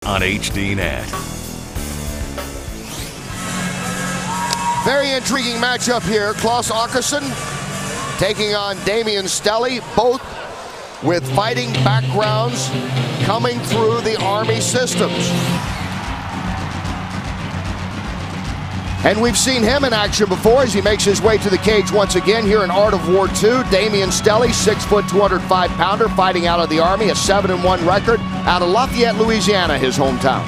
on HDNet. Very intriguing matchup here. Klas Akesson taking on Stelly, both with fighting backgrounds coming through the Army systems. And we've seen him in action before as he makes his way to the cage once again here in Art of War 2. Stelly, 6', 205-pounder, fighting out of the Army, a 7-1 record out of Lafayette, Louisiana, his hometown.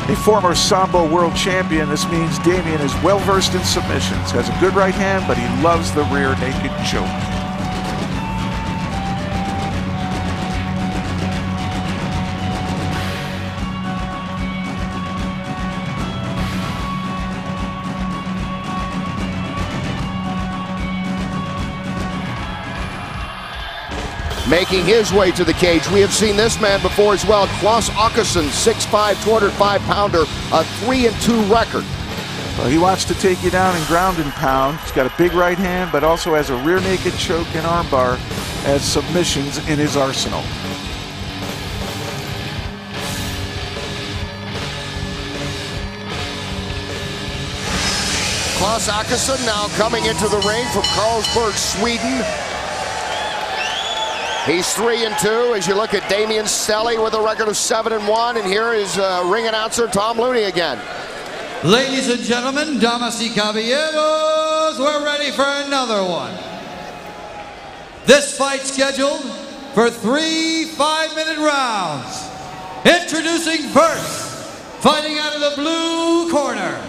A former Sambo world champion, this means Damien is well-versed in submissions, has a good right hand, but he loves the rear naked choke. Making his way to the cage, we have seen this man before as well. Klas Akesson, 6'5", 205-pounder, a 3-2 record. Well, he wants to take you down in ground and pound. He's got a big right hand, but also has a rear naked choke and armbar as submissions in his arsenal. Klas Akesson now coming into the ring from Carlsberg, Sweden. He's 3-2 as you look at Stelly with a record of 7-1, and here is ring announcer Tom Looney again. Ladies and gentlemen, damas y caballeros, we're ready for another one. This fight scheduled for 3 5-minute rounds. Introducing first, fighting out of the blue corner.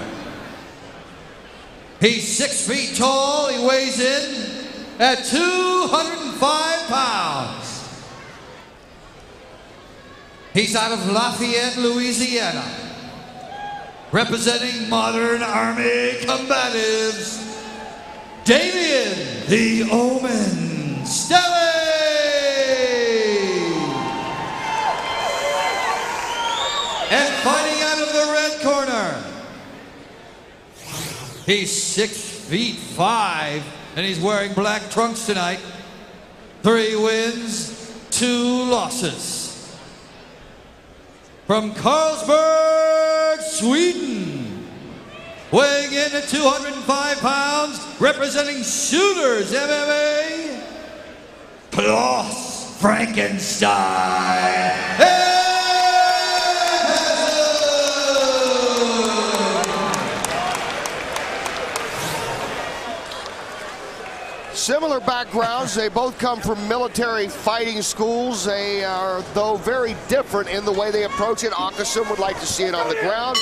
He's 6 feet tall, he weighs in at 205 pounds. He's out of Lafayette, Louisiana, representing Modern Army Combatives, Damien the Omen Stelly. And fighting out of the red corner, he's 6'5", and he's wearing black trunks tonight. 3 wins, 2 losses. From Carlsberg, Sweden, weighing in at 205 pounds, representing Shooters MMA, Klas Frankenstein. Similar backgrounds, they both come from military fighting schools. They are, though, very different in the way they approach it. Akesson would like to see it on the ground.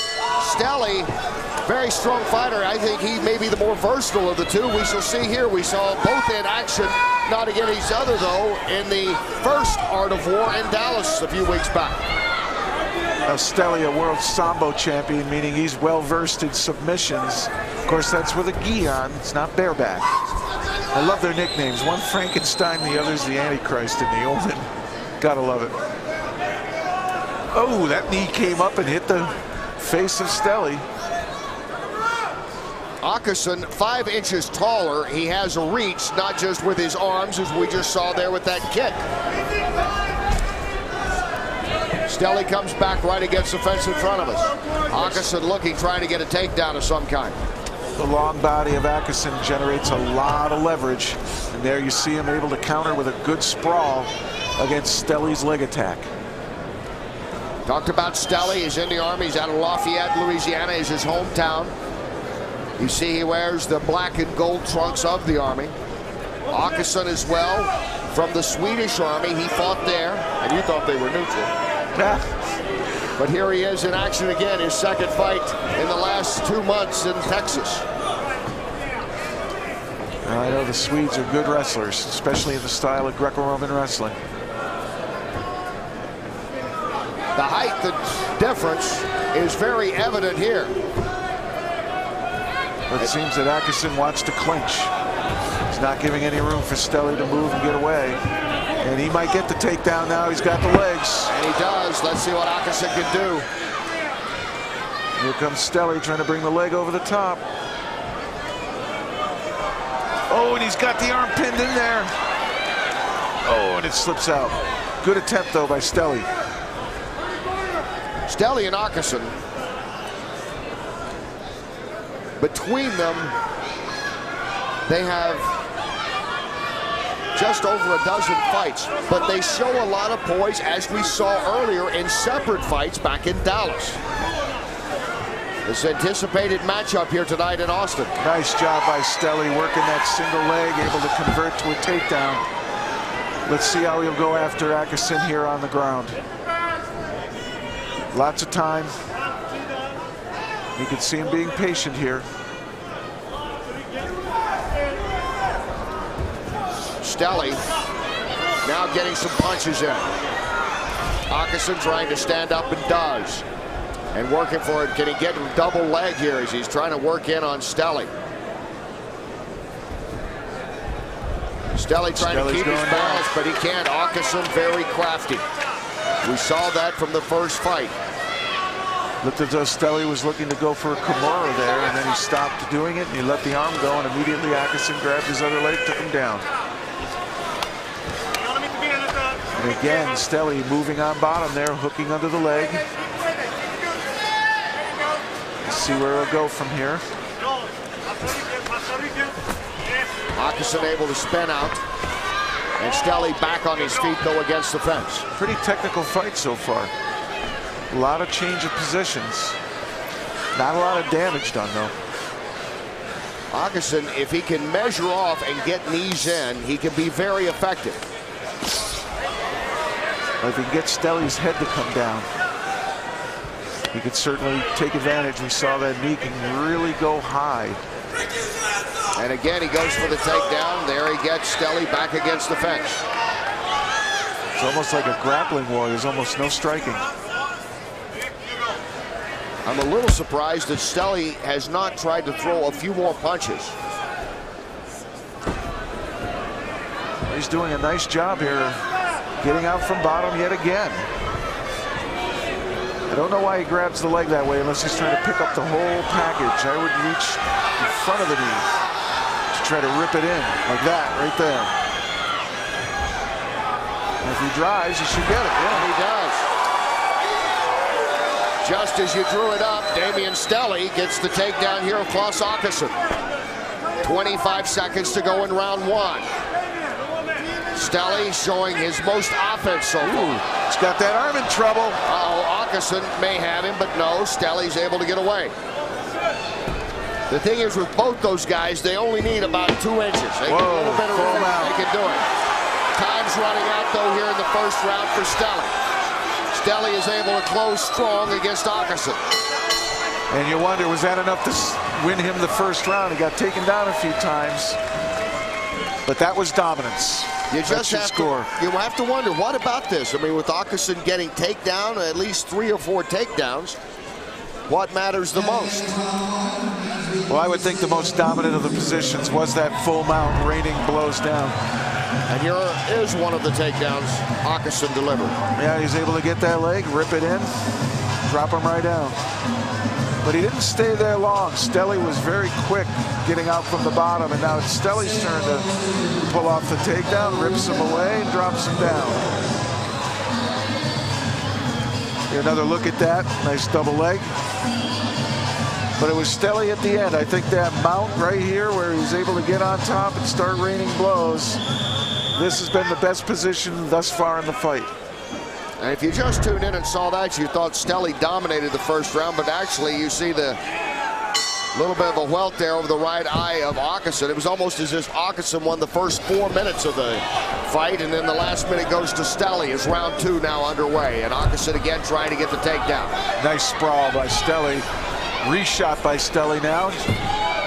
Stelly, very strong fighter. I think he may be the more versatile of the two. We shall see here. We saw both in action, not against each other, though, in the first Art of War in Dallas a few weeks back. Now, Stelly, a world Sambo champion, meaning he's well-versed in submissions. Of course, that's with a gi on. It's not bareback. I love their nicknames. One Frankenstein, the other's the Antichrist in the Omen. Gotta love it. Oh, that knee came up and hit the face of Stelly. Akesson, 5 inches taller. He has a reach, not just with his arms, as we just saw there with that kick. Stelly comes back right against the fence in front of us. Akesson looking, trying to get a takedown of some kind. The long body of Akesson generates a lot of leverage, and there you see him able to counter with a good sprawl against Stelly's leg attack. Talked about Stelly. He's in the Army. He's out of Lafayette, Louisiana, is his hometown. You see he wears the black and gold trunks of the Army. Akesson as well, from the Swedish Army. He fought there, and you thought they were neutral. But here he is in action again, his second fight in the last 2 months in Texas. I know the Swedes are good wrestlers, especially in the style of Greco-Roman wrestling. The height difference is very evident here. But it seems that Akesson wants to clinch. He's not giving any room for Stelly to move and get away. And he might get the takedown now. He's got the legs. And he does. Let's see what Akesson can do. Here comes Stelly trying to bring the leg over the top. Oh, and he's got the arm pinned in there. Oh, and it slips out. Good attempt, though, by Stelly. Stelly and Akesson, between them, they have just over a dozen fights, but they show a lot of poise, as we saw earlier in separate fights back in Dallas. This anticipated matchup here tonight in Austin. Nice job by Stelly working that single leg, able to convert to a takedown. Let's see how he'll go after Akesson here on the ground. Lots of time. You can see him being patient here. Stelly now getting some punches in. Akesson trying to stand up and does. And working for it. Can he get a double leg here as he's trying to work in on Stelly? Stelly trying to keep his balance, but he can't. Akesson very crafty. We saw that from the first fight. Looked as though Stelly was looking to go for a Kimura there, and then he stopped doing it, and he let the arm go, and immediately Akesson grabbed his other leg, took him down. And again, Stelly moving on bottom there, hooking under the leg. Let's see where he'll go from here. Akesson able to spin out. And Stelly back on his feet, though, against the fence. Pretty technical fight so far. A lot of change of positions. Not a lot of damage done, though. Akesson, if he can measure off and get knees in, he can be very effective. If he can get Stelly's head to come down, he could certainly take advantage. We saw that knee can really go high. And again, he goes for the takedown. There he gets Stelly back against the fence. It's almost like a grappling war. There's almost no striking. I'm a little surprised that Stelly has not tried to throw a few more punches. He's doing a nice job here, getting out from bottom yet again. I don't know why he grabs the leg that way unless he's trying to pick up the whole package. I would reach in front of the knee to try to rip it in like that right there. And if he drives, he should get it. Yeah, he does. Just as you drew it up, Damian Stelly gets the takedown here of Klas Akesson. 25 seconds to go in round one. Stelly showing his most offense so far. He's got that arm in trouble. Akesson may have him, but no, Stelly's able to get away. The thing is with both those guys, they only need about 2 inches. They get a little bit of room, they can do it. Time's running out, though, here in the first round for Stelly. Stelly is able to close strong against Akesson. And you wonder, was that enough to win him the first round? He got taken down a few times, but that was dominance. You just have to wonder, what about this? I mean, with Akesson getting takedown, at least 3 or 4 takedowns, what matters the most? Well, I would think the most dominant of the positions was that full mount, raining blows down. And here is one of the takedowns Akesson delivered. Yeah, he's able to get that leg, rip it in, drop him right down. But he didn't stay there long. Stelly was very quick getting out from the bottom, and now it's Stelly's turn to pull off the takedown, rips him away, and drops him down. Here, another look at that. Nice double leg. But it was Stelly at the end. I think that mount right here where he's able to get on top and start raining blows, this has been the best position thus far in the fight. And if you just tuned in and saw that, you thought Stelly dominated the first round, but actually you see the little bit of a welt there over the right eye of Akesson. It was almost as if Akesson won the first 4 minutes of the fight, and then the last minute goes to Stelly as round 2 now underway. And Akesson again trying to get the takedown. Nice sprawl by Stelly. Reshot by Stelly now.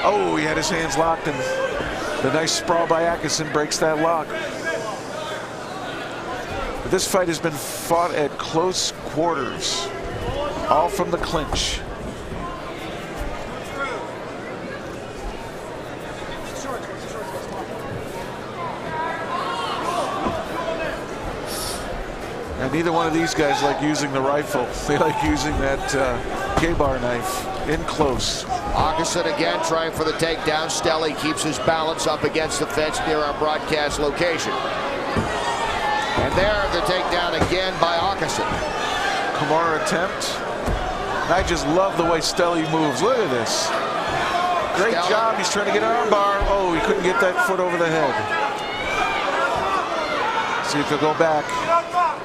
Oh, he had his hands locked, and the nice sprawl by Akesson breaks that lock. This fight has been fought at close quarters, all from the clinch. And neither one of these guys like using the rifle. They like using that K-bar knife in close. Akesson again trying for the takedown. Stelly keeps his balance up against the fence near our broadcast location. And there, the takedown again by Akesson. Kimura attempt. I just love the way Stelly moves. Look at this. Great Stelly. job. He's trying to get an arm bar. Oh, he couldn't get that foot over the head. See if he'll go back.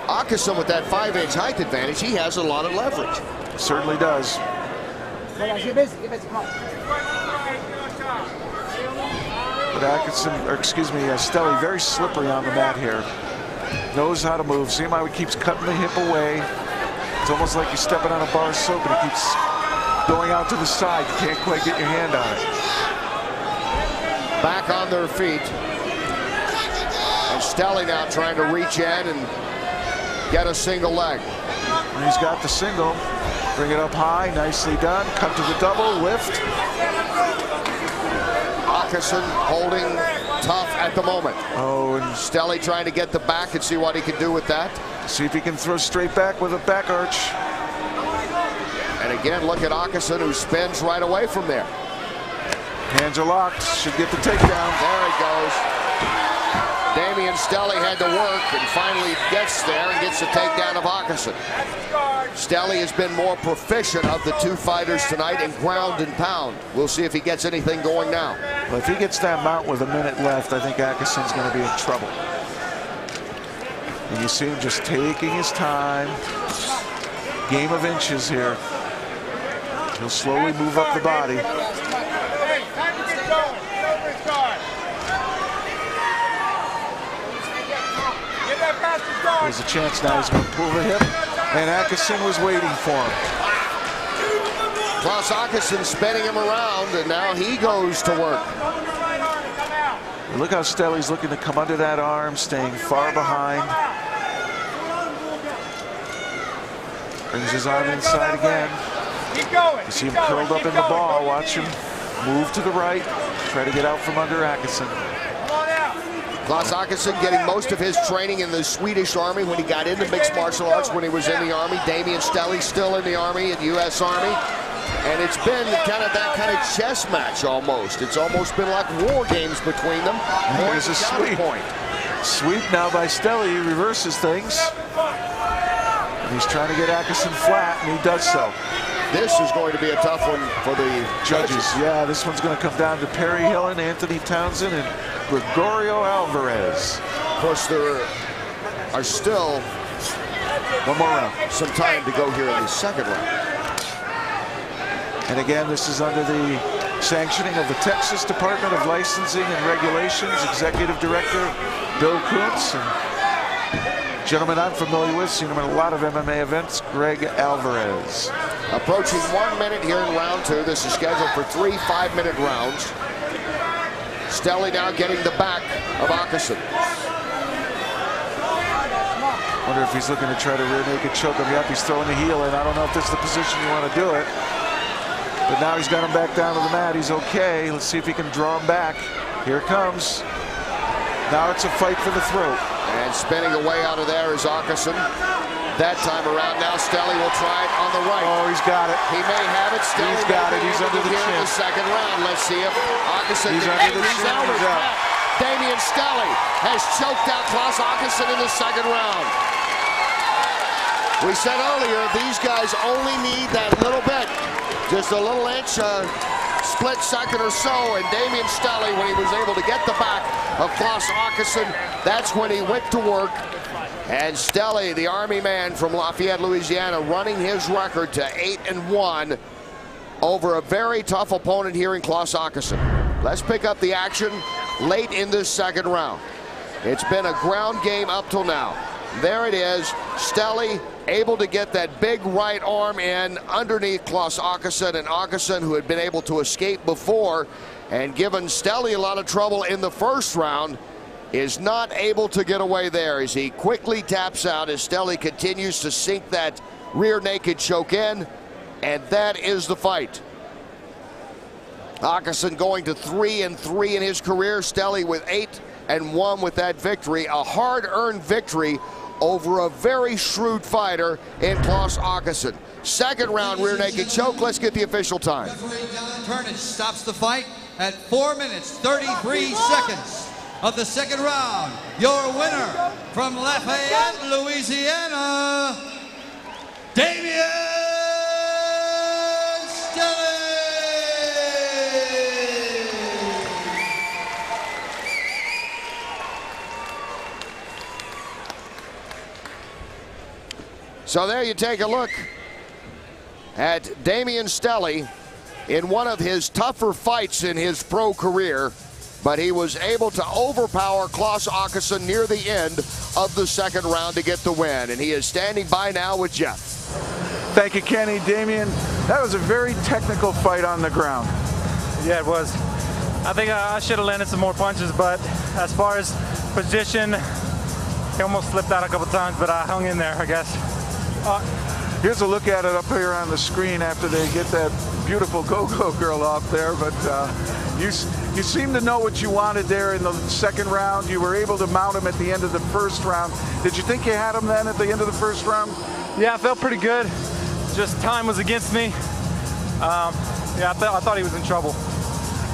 Akesson with that 5-inch height advantage, he has a lot of leverage. Certainly does. But Akesson, or excuse me, Stelly, very slippery on the mat here. Knows how to move. See how he keeps cutting the hip away. It's almost like you're stepping on a bar of soap and he keeps going out to the side. You can't quite get your hand on it. Back on their feet. And Stelly now trying to reach in and get a single leg. And he's got the single. Bring it up high. Nicely done. Cut to the double. Lift. Akesson holding tough at the moment. Oh, and Stelly trying to get the back and see what he can do with that. see if he can throw straight back with a back arch. And again, look at Akesson, who spins right away from there. Hands are locked. Should get the takedown. There he goes. Damian Stelly had to work and finally gets there and gets the takedown of Akesson. Stelly has been more proficient of the two fighters tonight in ground and pound. We'll see if he gets anything going now. Well, if he gets that mount with a minute left, I think Akesson's going to be in trouble. And you see him just taking his time. Game of inches here. He'll slowly move up the body. There's a chance now he's going to pull the hip, and Akesson was waiting for him. Klas Akesson spinning him around, and now he goes to work. And look how Stelly's looking to come under that arm, staying far behind. Brings his arm inside again. Keep going. You see him curled up in the ball. Watch him move to the right, try to get out from under Akesson. Klas Akesson getting most of his training in the Swedish Army when he got into mixed martial arts when he was in the Army. Damian Stelly still in the Army, in the U.S. Army. And it's been kind of that kind of chess match almost. It's almost been like war games between them. There's a sweep. Sweep now by Stelly. He reverses things. And he's trying to get Akesson flat, and he does so. This is going to be a tough one for the judges. Yeah, this one's going to come down to Perry Hillen, Anthony Townsend, and Gregorio Alvarez. Of course, there are still one more round. Some time to go here in the second round. And again, this is under the sanctioning of the Texas Department of Licensing and Regulations, Executive Director Bill Kuntz. And gentleman I'm familiar with, seen him at a lot of MMA events, Greg Alvarez. Approaching 1 minute here in round two. This is scheduled for 3 5-minute rounds. Stelly now getting the back of Akesson. Wonder if he's looking to try to rear naked choke him. Yep, he's throwing the heel in. I don't know if this is the position you want to do it. But now he's got him back down to the mat. He's okay. Let's see if he can draw him back. Here it comes. Now it's a fight for the throat. And spinning away out of there is Akesson. That time around now, Stelly will try it on the right. Oh, he's got it. He may have it. Stelly he's got it. He's under the chin. In the second round. Let's see if Akesson he's under the chin. He's up. Damian Stelly has choked out Klas Akesson in the second round. We said earlier, these guys only need that little bit. Just a little inch, split second or so, and Damian Stelly, when he was able to get the back of Klas Akesson, that's when he went to work. And Stelly, the Army man from Lafayette, Louisiana, running his record to 8-1 over a very tough opponent here in Klas Akesson. Let's pick up the action late in this second round. It's been a ground game up till now. There it is. Stelly able to get that big right arm in underneath Klas Akesson, and Akesson, who had been able to escape before and given Stelly a lot of trouble in the first round, is not able to get away there as he quickly taps out as Stelly continues to sink that rear naked choke in, and that is the fight. Akesson going to 3-3 in his career. Stelly with 8-1 with that victory, a hard-earned victory over a very shrewd fighter in Klas Akesson. Second round rear naked choke. Let's get the official time. Turnage stops the fight at 4 minutes 33 seconds of the second round. Your winner from Lafayette, Louisiana, Damian So there you take a look at Damian Stelly in one of his tougher fights in his pro career, but he was able to overpower Klas Akesson near the end of the second round to get the win, and he is standing by now with Jeff. Thank you, Kenny. Damian, that was a very technical fight on the ground. Yeah, it was. I think I should have landed some more punches, but as far as position, he almost slipped out a couple times, but I hung in there, I guess. Here's a look at it up here on the screen after they get that beautiful go-go girl off there, but you seem to know what you wanted there in the second round. You were able to mount him at the end of the first round. Did you think you had him then at the end of the first round? Yeah, I felt pretty good. Just time was against me. Yeah, I thought he was in trouble.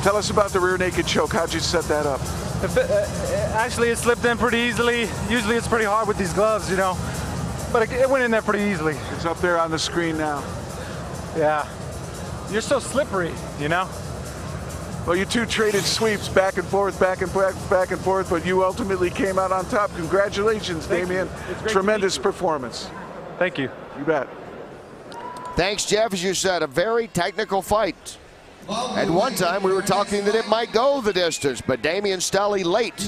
Tell us about the rear naked choke. How'd you set that up? Actually, it slipped in pretty easily. Usually it's pretty hard with these gloves, you know. But it went in there pretty easily. It's up there on the screen now. Yeah. You're so slippery, you know? Well, you two traded sweeps back and forth, back and forth, but you ultimately came out on top. Congratulations, Damian. Tremendous performance. Thank you. You bet. Thanks, Jeff. As you said, a very technical fight. At one time, we were talking that it might go the distance, but Damian Stelly late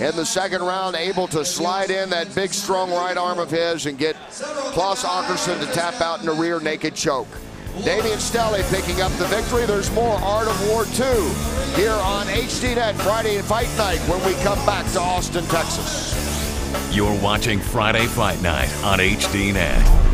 in the second round, able to slide in that big, strong right arm of his and get Klas Akesson to tap out in a rear naked choke. Damian Stelly picking up the victory. There's more Art of War 2 here on HDNet Friday Fight Night when we come back to Austin, Texas. You're watching Friday Fight Night on HDNet.